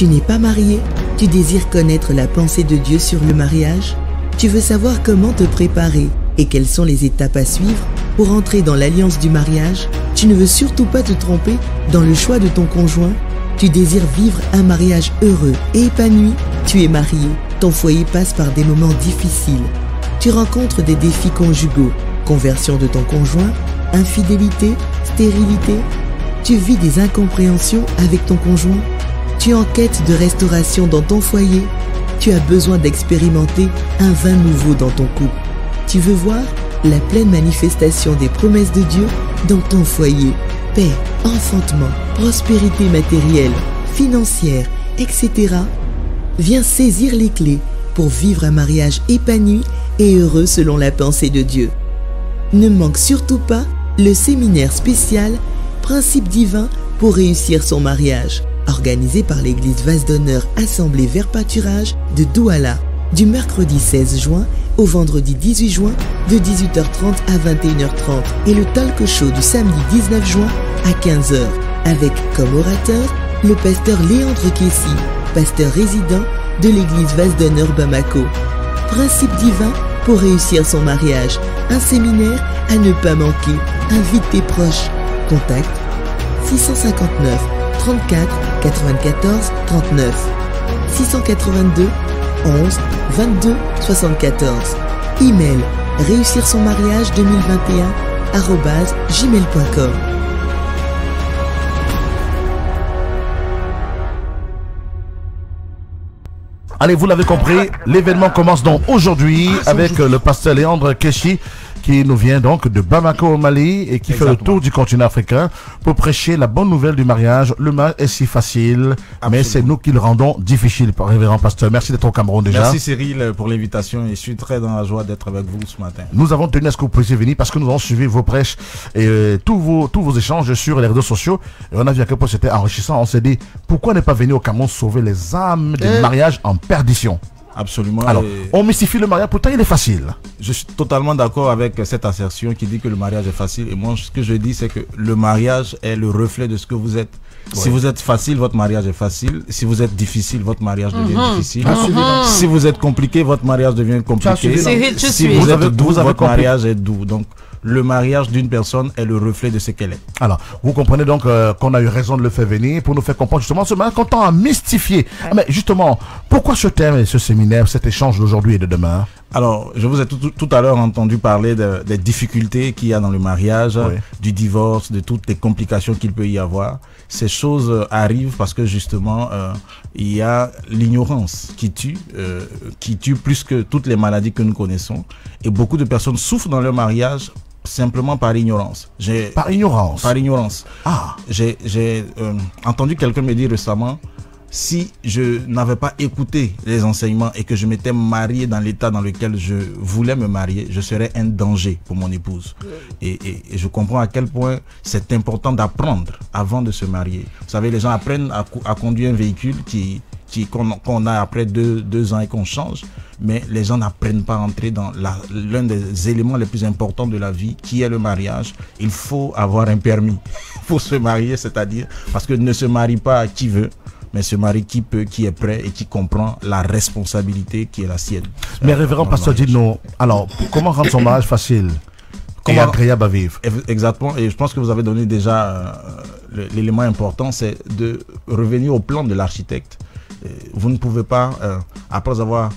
Tu n'es pas marié? Tu désires connaître la pensée de Dieu sur le mariage? Tu veux savoir comment te préparer et quelles sont les étapes à suivre pour entrer dans l'alliance du mariage? Tu ne veux surtout pas te tromper dans le choix de ton conjoint? Tu désires vivre un mariage heureux et épanoui? Tu es marié, ton foyer passe par des moments difficiles. Tu rencontres des défis conjugaux, conversion de ton conjoint, infidélité, stérilité. Tu vis des incompréhensions avec ton conjoint. Tu es en quête de restauration dans ton foyer. Tu as besoin d'expérimenter un vin nouveau dans ton couple. Tu veux voir la pleine manifestation des promesses de Dieu dans ton foyer. Paix, enfantement, prospérité matérielle, financière, etc. Viens saisir les clés pour vivre un mariage épanoui et heureux selon la pensée de Dieu. Ne manque surtout pas le séminaire spécial Principes divins pour réussir son mariage, organisé par l'église Vase d'Honneur Assemblée Vers Pâturage de Douala, du mercredi 16 juin au vendredi 18 juin de 18h30 à 21h30 et le talk show du samedi 19 juin à 15h avec comme orateur le pasteur Léandre Kessi, pasteur résident de l'église Vase d'Honneur Bamako. Principes divins pour réussir son mariage, un séminaire à ne pas manquer. Invite tes proches. Contact 659 34 94 39 682 11 22 74. Email réussir son mariage 2021@gmail.com. Allez, vous l'avez compris, l'événement commence donc aujourd'hui avec le pasteur Léandre Kessi qui nous vient donc de Bamako au Mali et qui fait le tour du continent africain pour prêcher la bonne nouvelle du mariage. Le mariage est si facile, mais c'est nous qui le rendons difficile, révérend pasteur. Merci d'être au Cameroun déjà. Merci Cyril pour l'invitation et je suis très dans la joie d'être avec vous ce matin. Nous avons tenu à ce que vous puissiez venir parce que nous avons suivi vos prêches et tous vos échanges sur les réseaux sociaux et on a vu à quel point c'était enrichissant. On s'est dit, pourquoi ne pas venir au Cameroun sauver les âmes des mariages en perdition? Absolument. Alors, on mystifie le mariage, pourtant il est facile. Je suis totalement d'accord avec cette assertion qui dit que le mariage est facile. Et moi, ce que je dis, c'est que le mariage est le reflet de ce que vous êtes. Ouais. Si vous êtes facile, votre mariage est facile. Si vous êtes difficile, votre mariage devient difficile. Si vous êtes compliqué, votre mariage devient compliqué. Si vous êtes doux, votre mariage est doux. Donc, le mariage d'une personne est le reflet de ce qu'elle est. Alors, vous comprenez donc qu'on a eu raison de le faire venir pour nous faire comprendre justement ce mariage qu'on tend à mystifier. Ouais. Mais justement, pourquoi ce thème et ce séminaire, cet échange d'aujourd'hui et de demain? Alors, je vous ai tout à l'heure entendu parler des difficultés qu'il y a dans le mariage, oui, du divorce, de toutes les complications qu'il peut y avoir. Ces choses arrivent parce que justement, il y a l'ignorance qui tue plus que toutes les maladies que nous connaissons. Et beaucoup de personnes souffrent dans leur mariage simplement par ignorance. Par ignorance? Par ignorance. Ah. J'ai entendu quelqu'un me dire récemment, si je n'avais pas écouté les enseignements et que je m'étais marié dans l'état dans lequel je voulais me marier, je serais un danger pour mon épouse. Et je comprends à quel point c'est important d'apprendre avant de se marier. Vous savez, les gens apprennent à conduire un véhicule qu'on a après deux ans et qu'on change, mais les gens n'apprennent pas à entrer dans l'un des éléments les plus importants de la vie, qui est le mariage. Il faut avoir un permis pour se marier, c'est-à-dire, parce que ne se marie pas qui veut, mais se marie qui peut, qui est prêt et qui comprend la responsabilité qui est la sienne. Mais révérend pasteur, dites-nous, alors, comment rendre son mariage facile et agréable à vivre? Exactement, et je pense que vous avez donné déjà l'élément important, c'est de revenir au plan de l'architecte. Vous ne pouvez pas, après avoir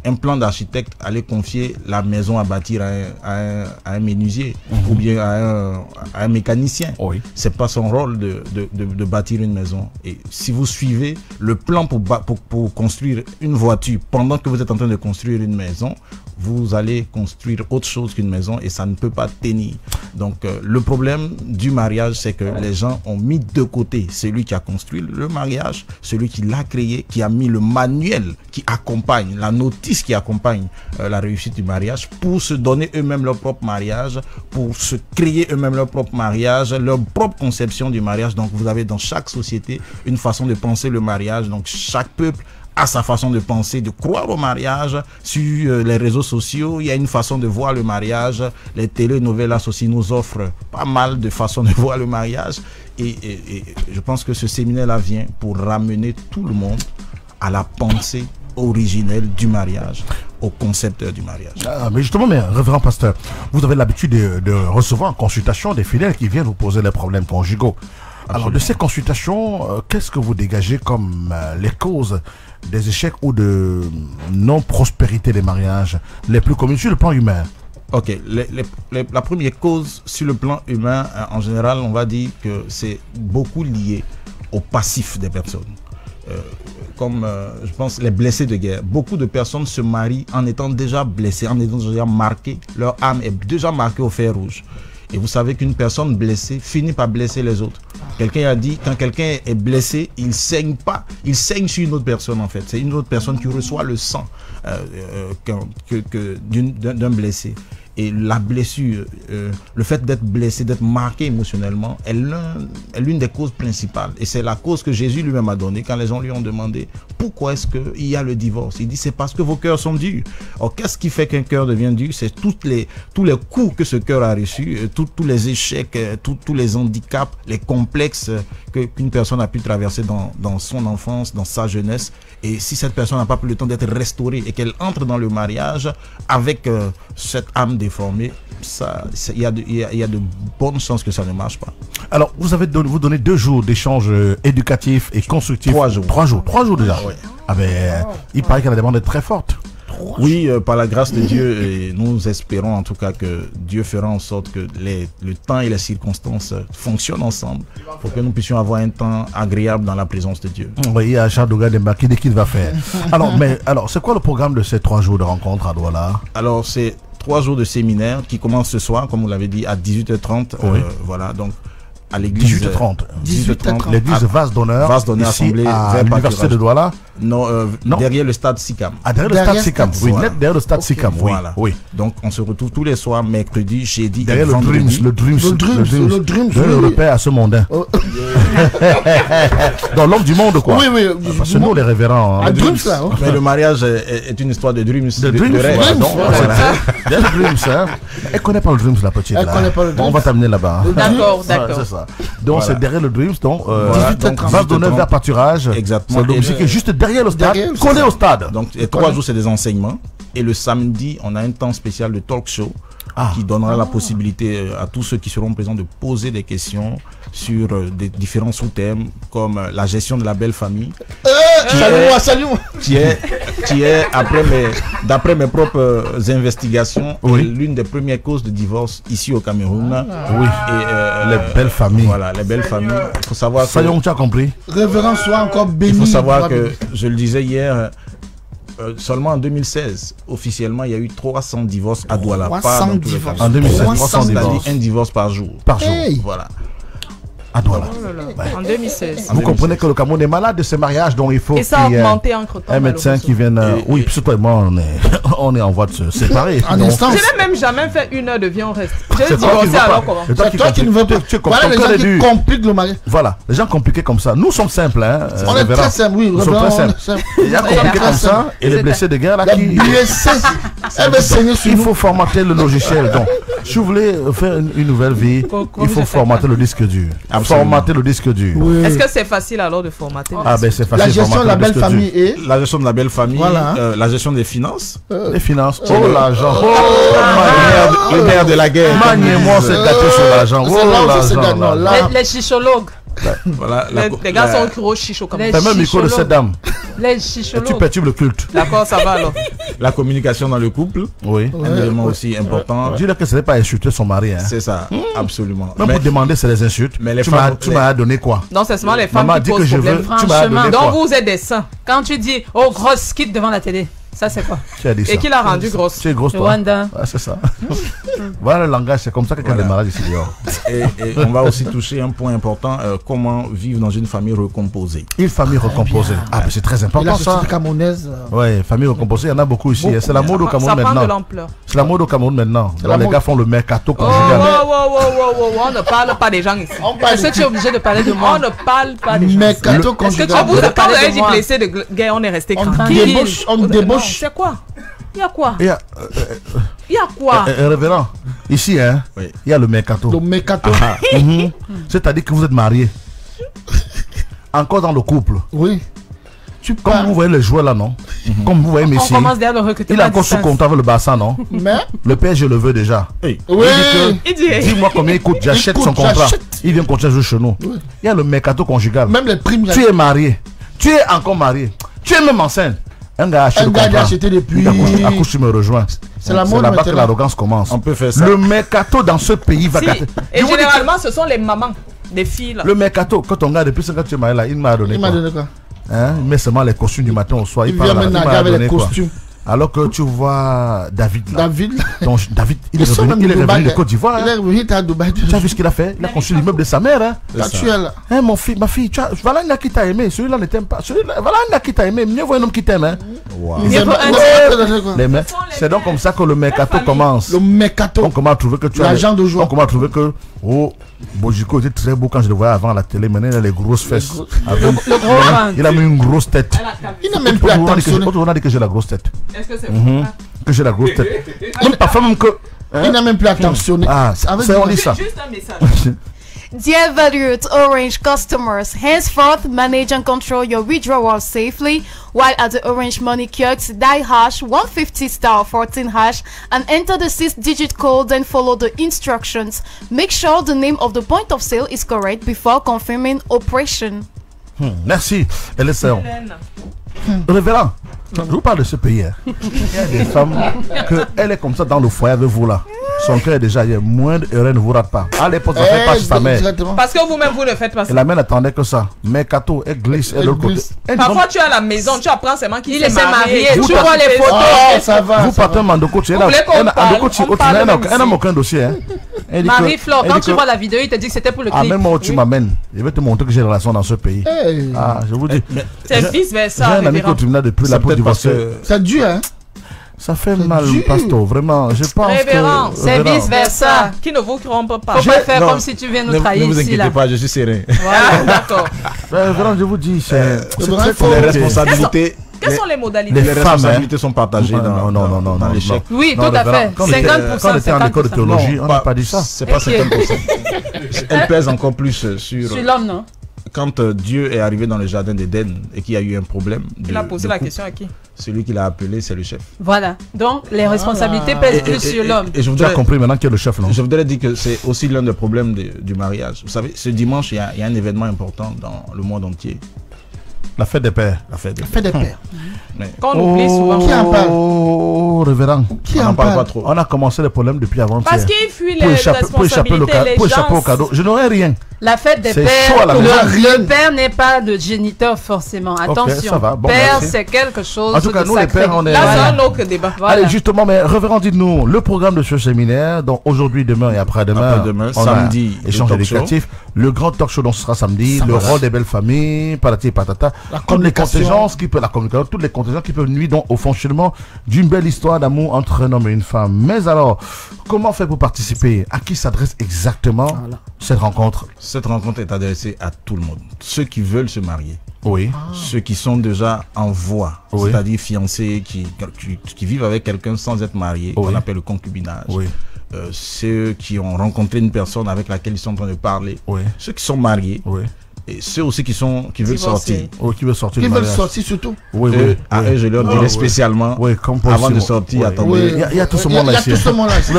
un plan d'architecte, aller confier la maison à bâtir à un menuisier ou bien à un mécanicien. Oui. C'est pas son rôle de bâtir une maison. Et si vous suivez le plan pour construire une voiture pendant que vous êtes en train de construire une maison, vous allez construire autre chose qu'une maison et ça ne peut pas tenir. Donc le problème du mariage, c'est que les gens ont mis de côté celui qui a construit le mariage, celui qui l'a créé, qui a mis le manuel qui accompagne, la notice qui accompagne la réussite du mariage, pour se donner eux-mêmes leur propre mariage, pour se créer eux-mêmes leur propre mariage, leur propre conception du mariage. Donc vous avez dans chaque société une façon de penser le mariage. Donc chaque peuple a sa façon de penser, de croire au mariage. Sur les réseaux sociaux, il y a une façon de voir le mariage. Les télénovelas aussi nous offrent pas mal de façons de voir le mariage. Et je pense que ce séminaire-là vient pour ramener tout le monde à la pensée originelle du mariage, au concepteur du mariage. Mais justement, révérend pasteur, vous avez l'habitude de recevoir en consultation des fidèles qui viennent vous poser les problèmes conjugaux. Absolument. Alors, de ces consultations, qu'est-ce que vous dégagez comme les causes des échecs ou de non-prospérité des mariages les plus communes sur le plan humain? Ok, la première cause sur le plan humain, en général, on va dire que c'est beaucoup lié au passif des personnes. Comme je pense les blessés de guerre. Beaucoup de personnes se marient en étant déjà blessées, en étant déjà marquées. Leur âme est déjà marquée au fer rouge. Et vous savez qu'une personne blessée finit par blesser les autres. Quelqu'un a dit, quand quelqu'un est blessé, il saigne pas, il saigne sur une autre personne en fait. C'est une autre personne qui reçoit le sang d'un blessé. Et la blessure, le fait d'être blessé, d'être marqué émotionnellement, est l'une des causes principales. Et c'est la cause que Jésus lui-même a donnée quand les gens lui ont demandé pourquoi est-ce qu'il y a le divorce. Il dit c'est parce que vos cœurs sont durs. Or, qu'est-ce qui fait qu'un cœur devient dur? C'est tous les coups que ce cœur a reçus, tous les échecs, tous les handicaps, les complexes qu'une personne a pu traverser dans son enfance, dans sa jeunesse. Et si cette personne n'a pas pris le temps d'être restaurée et qu'elle entre dans le mariage avec cette âme déformée, il y a de bonnes chances que ça ne marche pas. Alors, vous donnez 2 jours d'échanges éducatifs et constructifs. 3 jours. 3 jours déjà. Ouais. Ah ben, il paraît que la demande est très forte. Oui, par la grâce de Dieu, et nous espérons en tout cas que Dieu fera en sorte que le temps et les circonstances fonctionnent ensemble pour que nous puissions avoir un temps agréable dans la présence de Dieu. Oui, il y a Charles Douga Demba qui dit qu'il va faire. Alors, c'est quoi le programme de ces 3 jours de rencontre à Douala? Alors, c'est 3 jours de séminaire qui commencent ce soir, comme vous l'avez dit, à 18h30. Oui. Voilà, donc à l'église 18h30. L'église Vase d'honneur ici à l'université de Douala. Non, derrière le stade SICAM. Ah, derrière le stade SICAM. Oui, voilà. Derrière le stade SICAM. Oui. Voilà. Oui. Donc on se retrouve tous les soirs, mercredi, jeudi, derrière le Dreams, le repère à ce mondain. Dans l'homme du monde, quoi. Oui. Parce que nous, les révérends. Mais le mariage est une histoire de Dreams. De rêve. Derrière le Dreams, hein. Elle connaît pas le Dreams, la petite. Elle connaît pas le Dreams. On va t'amener là-bas. D'accord. C'est ça. Donc c'est derrière le Dreams, donc Vase d'honneur vers pâturage. Exactement. C'est le musique est juste derrière le stade, collé au stade. Donc les 3 jours c'est des enseignements et le samedi on a un temps spécial de talk show qui donnera la possibilité à tous ceux qui seront présents de poser des questions sur des différents sous-thèmes comme la gestion de la belle famille. Salut-moi. Qui est d'après mes propres investigations, l'une des premières causes de divorce ici au Cameroun. Oui. Et les belles familles. Voilà, les belles familles. Il faut savoir que tu as compris. Révérend soit encore béni. Il faut savoir que je le disais hier. Seulement en 2016, officiellement, il y a eu 300 divorces à Douala. 300 divorces. En 2016, 300 divorces. Un divorce par jour. Hey. Voilà. À Douala. En 2016. Vous comprenez que le Cameroun est malade de ce mariage, donc il faut et ça a augmenté entre-temps. Un médecin qui vienne. Oui, puis surtout moi, on est en voie de se séparer. En instance. Je n'ai même jamais fait 1 heure de vie, on reste. J'ai divorcé alors comment? C'est toi qui ne veux pas. Voilà les gens qui compliquent le mariage. Voilà, les gens compliqués comme ça. Nous sommes simples, hein. On est très simples, oui. Nous sommes très simples. Les gens compliqués comme ça et les blessés de guerre là qui. Il faut formater le logiciel. Donc, si vous voulez faire une nouvelle vie, il faut formater le disque dur. Formater le disque dur. Oui. Est-ce que c'est facile alors de formater? Ah ben c'est facile. La gestion de la belle famille et la gestion de la belle famille, la gestion des finances. Les finances. Oh l'argent. Le nerf de la guerre. Maniez-moi ce gâteau sur l'argent. Oh l'argent. Les chichologues. Voilà, les gars sont gros chichos comme ça. T'as même le micro de cette dame. Les chichologues. Tu perturbes le culte. D'accord, ça va alors. La communication dans le couple. Oui. Un élément aussi important. Dis-le que ce n'est pas insulter son mari. Hein. C'est ça, absolument. Même pour demander, c'est les insultes. Mais les femmes, tu m'as donné quoi? Non, c'est seulement les femmes qui posent problème. Franchement, donc vous êtes des saints. Quand tu dis, oh grosse, quitte devant la télé. Ça c'est quoi? Qui a dit ça? Et qui l'a rendu grosse? Tu es grosse toi. Rwanda. Ah, c'est ça. Voilà le langage, c'est comme ça qu'il y a des mariages ici dehors. Et on va aussi toucher un point important, comment vivre dans une famille recomposée. Une famille recomposée. Ah, mais c'est très important. Et la société camerounaise. Oui, famille recomposée, il y en a beaucoup ici. C'est la mode au Cameroun maintenant. Ça prend de l'ampleur. C'est la mode au Cameroun maintenant. la Les mode. gars font le mercato Oh, conjugal. on ne parle pas des gens ici. Est-ce que tu es obligé de parler de moi? On ne parle pas des gens. Mercato Est-ce que conjugal. vous Quand parlez on a de dit moi? blessé de guerre, on est resté On tranquille. débauche, on Non, débauche. c'est quoi? Il y a quoi? Il y a, Il y a quoi? révérend, ici, hein, Oui. il y a le mercato. Le mercato. Mhm. C'est-à-dire que vous êtes mariés. Encore dans le couple. Oui. Tu Comme pars. vous voyez les joueurs là, non? Comme vous voyez On Messi. commence déjà le recrutement. Il est à encore sous distance. contrat avec le Barça, non? Mais. Le père, je le veux déjà. Hey. Oui. Il dit, Dis-moi combien il coûte, j'achète coûte, son contrat. j'achète. Il vient continuer à jouer chez nous. Oui. Il y a le mercato conjugal. Même les primes. Tu es marié. Tu es encore marié. Tu es même enceinte. Un gars achète Un le gars contrat. a acheté depuis. Il accouche, tu me rejoins. C'est la C'est mode là-bas que maintenant. l'arrogance commence. On peut faire ça. Le mercato dans ce pays va Si. gâter. Et Je vous dis que généralement, ce sont les mamans des filles. Là. le mercato, quand on regarde depuis 5 ans, tu es marié là, il m'a donné Il m'a quoi? donné quoi? Hein? Il met seulement les costumes du matin au soir. Il parle vient là, maintenant m'a avec les donné quoi? costumes. Alors que tu vois David là. David. David, il est Ils sont revenu, même il est de revenu Dubaï. de Côte d'Ivoire. Il est Hein. revenu, il était à Dubaï. Tu as vu ce qu'il a fait? Il a construit l'immeuble de sa mère. Hein. Là, tu es là. Hein, ma fille, voilà un gars qui t'a aimé. Celui-là ne t'aime pas. Voilà un gars qui t'a aimé. Mieux vaut un homme qui t'aime. Hein. Wow. Ils aiment- un- ils aiment quoi? Les mains. C'est donc comme ça que le mercato commence. Le mercato. On commence à trouver que tu as. L'agent de joie. On commence à trouver que. Oh, Bojiko était très beau quand je le voyais avant à la télé. Maintenant, il a les grosses fesses. Avec- Le gros ventre. Il a mis une grosse tête. Il n'a même plus attentionné. On a dit que j'ai la grosse tête. Est-ce que c'est Que j'ai la grosse tête. Même parfois, même que. Il n'a même plus attentionné. Ah, Avec c'est on du- dit ça. juste un message? Dear valued Orange customers, henceforth manage and control your withdrawals safely while at the Orange Money kiosks. Dial hash 150*14# and enter the 6-digit code, then follow the instructions. Make sure the name of the point of sale is correct before confirming operation. Merci, Elisséon. Révérend, je vous parle de ce pays. Hein. Il y a des femmes qu'elle est comme ça dans le foyer avec vous là. Son cœur est déjà, il y a moins d'erreurs, ne vous rate pas. À l'époque, ça fait pas chez sa mère. Directement. Parce que vous-même, vous ne faites pas Et ça. la mère n'attendait que ça. Mercato, elle glisse, elle de l'autre côté. glisse. Elle Parfois, tu es à la maison, tu apprends seulement qu'il Il s'est marié. Tu Tu vois vois les les photos. Oh, ça va. vous ça partez va. un mando coach, elle Vous voulez qu'on parle? On parle elle même n'a ici. aucun dossier. Hein. Elle dit que- Marie-Flore, elle quand dit tu que- vois la vidéo, il te dit que c'était pour le Ah, clip. même moi, tu m'amènes. Je vais te montrer que j'ai une relation dans ce pays. Hey. Ah, je vous dis. C'est J'ai- vice-versa. J'ai un ami révérend. qui tribunal depuis la C'est peau peut-être parce divorcée. que C'est dur, hein? Ça fait mal, pasteur, vraiment. Je pense Révérend, que. c'est Révérend. vice-versa. Qui ne vous trompe pas. Faut pas faire non. comme si tu viens nous ne trahir vous ici inquiétez là. pas, je suis serein. Ah, d'accord. Révérend, je vous dis, c'est Révérend, très il faut- Les compliqué. responsabilités. Quelles sont les modalités? Les Les femmes, responsabilités sont partagées Non, dans l'échec. Oui, Non, tout à révérend, fait. quand on était- 50%. Quand on était en école de 50%. théologie, on n'a pas dit ça. C'est pas Ok. 50%. Elle pèse encore plus sur. Sur l'homme, non? Quand Dieu est arrivé dans le jardin d'Éden et qu'il y a eu un problème. Il a posé de la couple, question à qui? Celui qui l'a appelé, c'est le chef. Voilà. Donc, les responsabilités pèsent plus sur l'homme. Et je Tu as voudrais, compris maintenant qui est le chef, non? je voudrais dire que c'est aussi l'un des problèmes du mariage. Vous savez, ce dimanche, il y a un événement important dans le monde entier. La fête des pères. La fête. Fait des pères. Qu'on oublie souvent. Qui en parle? Oh, révérend. Qui On en n'en parle pas parle? trop. On a commencé les problèmes depuis avant-hier. Parce qu'il fuit Pour les échapper, responsabilités, les pour échapper au gens. cadeau. Je n'aurais rien. La fête des C'est pères, chaud à la maison. le père n'est pas le géniteur forcément. Attention, ça va. Bon, père merci. c'est quelque chose En tout cas, de nous, les sacré. pères, on est- Là, Voilà. c'est un autre débat. Voilà. Allez, justement, mais révérend, dites-nous le programme de ce séminaire. Donc aujourd'hui, demain et après-demain, Après-demain, on samedi, a échange le talk show. éducatif. Le grand talk show, donc ce sera samedi. Le rôle des belles familles, patati et patata. Comme les communication. contingences qui peuvent, la communication, toutes les contingences qui peuvent nuire donc au fonctionnement d'une belle histoire d'amour entre un homme et une femme. Mais alors, comment faire pour participer? À qui s'adresse exactement cette rencontre? Cette rencontre est adressée à tout le monde. Ceux qui veulent se marier. Oui. Ceux qui sont déjà en voie, Oui. c'est-à-dire fiancés, qui vivent avec quelqu'un sans être mariés, Oui. qu'on appelle le concubinage. Oui. Ceux qui ont rencontré une personne avec laquelle ils sont en train de parler. Oui. Ceux qui sont mariés. Oui. Et ceux aussi qui veulent sortir. Oui, qui veut sortir Qui du veulent mariage. sortir surtout. Oui, Eux, oui. à oui. eux, je leur dirai oui. spécialement, Oui, comme avant de possible. sortir, Oui. attendez. Il y a tout ce Il y a- monde là il y a ici. tout ce monde là ici.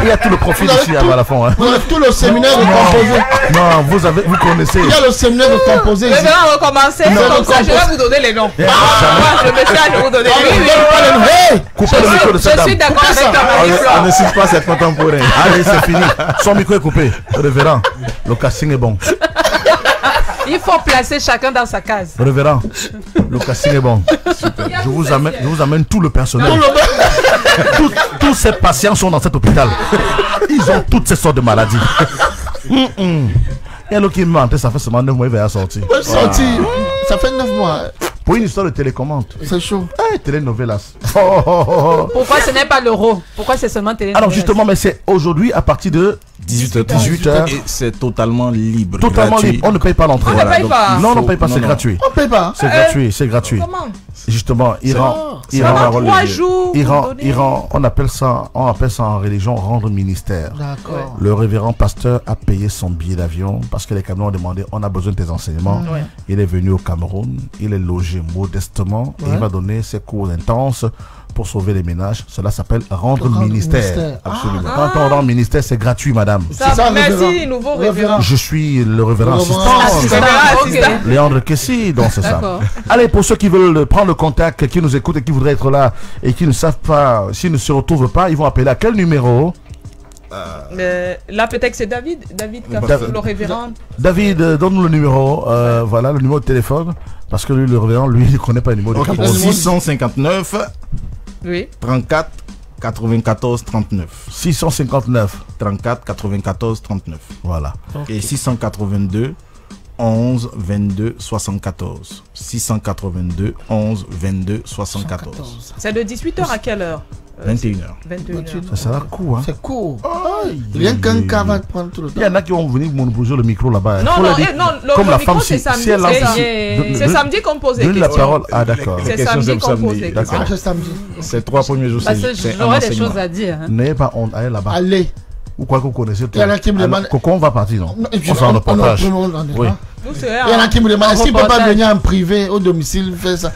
Il y a tout le profil Vous avez ici tout- à la fin. Hein. Vous avez tout le séminaire de composé. Non, vous connaissez. Il y a le séminaire de composé ici. Révérend, on va commencer. Comme ça, je vais vous donner les noms. Moi, je me suis à vous donner Ah, les mais noms. donne pas le nom. Hey! Coupez le micro de cette Je suis dame. d'accord avec toi, On Marie-Flore. ne cite pas cette contemporaine. Allez, c'est fini. Son micro est coupé. Révérend, le casting est bon. Il faut placer chacun dans sa case. Révérend, le casting est bon. Je vous amène tout le personnel. Tous ces patients sont dans cet hôpital. Ils ont toutes ces sortes de maladies. Il y a l'autre qui est menté, ça fait seulement 9 mois, il va sortir. Sorti. Ça fait 9 mois. Pour une histoire de télécommande. C'est chaud. Telenovelas. Pourquoi ce n'est pas l'euro? Pourquoi c'est seulement télé? Alors justement, mais c'est aujourd'hui à partir de 18h. Et c'est totalement libre. Totalement gratuit. libre. On ne paye pas l'entrée. On ne paye pas. Non, on ne paye pas, c'est non. gratuit. On paye pas. C'est gratuit, c'est gratuit. Comment? Justement, Pendant Iran, 3 jours. Iran, on appelle ça en religion rendre ministère. D'accord. Le révérend pasteur a payé son billet d'avion parce que les Camerounais ont demandé on a besoin de tes enseignements. Ouais. Il est venu au Cameroun, il est logé modestement et il va donner ses cours intenses pour sauver les ménages. Cela s'appelle rendre ministère. Absolument. Quand on rend ministère, c'est gratuit, madame. C'est ça, Merci, révérend. nouveau révérend. Je suis le révérend Révérend assistant. Ok. Léandre Kessi, donc c'est ça. D'accord. Allez, pour ceux qui veulent prendre le contact, qui nous écoutent et qui voudraient être là et qui ne savent pas, s'ils ne se retrouvent pas, ils vont appeler à quel numéro? Là, peut-être c'est David le révérend. David, donne-nous le numéro, voilà, le numéro de téléphone, parce que lui, le révérend, lui, il ne connaît pas le numéro de Ok, Cameroun. 659 Oui. 34 94 39. 659, 34 94 39. voilà. Et 682 11 22 74. 682 11 22 74. C'est de 18h à quelle heure? 21h. 21h. Ça sera cool, hein. C'est court. Rien qu'un cas va prendre tout le temps. Il y en a qui vont venir monopoliser le micro là-bas. Non, Faut non, leur dire, non, comme le la micro, femme, c'est si samedi. elle lance C'est samedi qu'on pose les donne la questions. parole. Ah, d'accord. C'est questions samedi comme qu'on pose samedi. les D'accord. questions. Ah, c'est samedi. Ces 3 premiers jours, Parce que c'est un j'aurais des enseignement. choses à dire. Hein. N'ayez pas honte, allez là-bas. Allez. Ou quoi que vous connaissez. Il y en a qui me demandent- Coco, on va partir, non? Non, et puis, On fait un reportage. Oui. Nous, c'est Il y en a qui me demandent, est-ce qu'il ne peut pas reportage. venir en privé, au domicile, faire ça?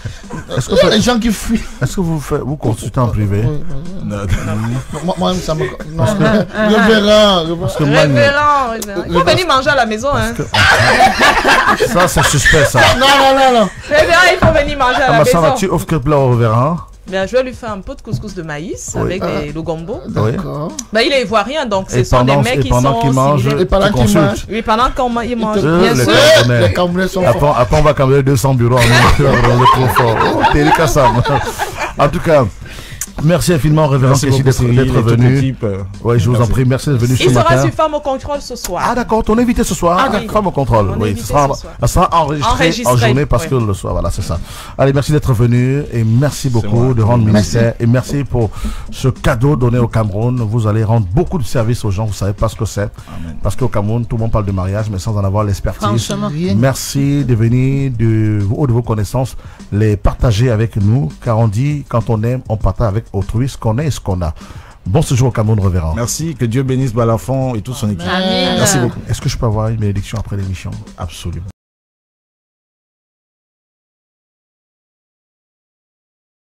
Est-ce que Il y a des gens qui fuient. Est-ce que vous consultez en privé? Oui, Non, moi, ça me. Non, révérend. Parce que moi, Révérend. Il faut venir manger à la maison. Hein. ça, c'est suspect, ça. Non. Révérend, il faut venir manger à la Amassana, maison. tu offres quel plat au révérend? Bien, je vais lui faire un peu de couscous de maïs Oui. avec le gombo. D'accord. Bah, il est ivoirien, donc ce Et sont des pendant, mecs qui pendant sont qu'il mange, similaires. Et pendant tu qu'il consultes. mange. Oui, pendant qu'il mange. Les Bien sûr. Camerounais. Les Camerounais sont forts. Après, on va cambrioler 200 bureaux en le confort. Oh, t'es les Kassam. En tout cas, merci infiniment, révérend Merci Kessi, beaucoup, Cyril, d'être et toute venu. l'équipe, Oui, je vous en merci. prie, merci d'être venu ce Il sera matin. sur Femme au contrôle ce soir. Ah d'accord, ton invité ce soir. Ah, oui. Femme au contrôle. On est Oui, invité ce sera, ce soir. ça sera enregistré en journée parce oui. que le soir, voilà, c'est ça. Allez, merci d'être venu et merci beaucoup moi. de rendre Merci. ministère et merci pour ce cadeau donné au Cameroun. Vous allez rendre beaucoup de services aux gens, vous savez pas ce que c'est. Parce qu'au Cameroun, tout le monde parle de mariage, mais sans en avoir l'expertise. Franchement. Merci de venir de vos connaissances, les partager avec nous, car on dit, quand on aime, on partage avec autrui ce qu'on est et ce qu'on a. Bon séjour au Cameroun, révérend. Merci, que Dieu bénisse Balafon et toute son équipe. Amen. Merci beaucoup. Est-ce que je peux avoir une bénédiction après l'émission? Absolument.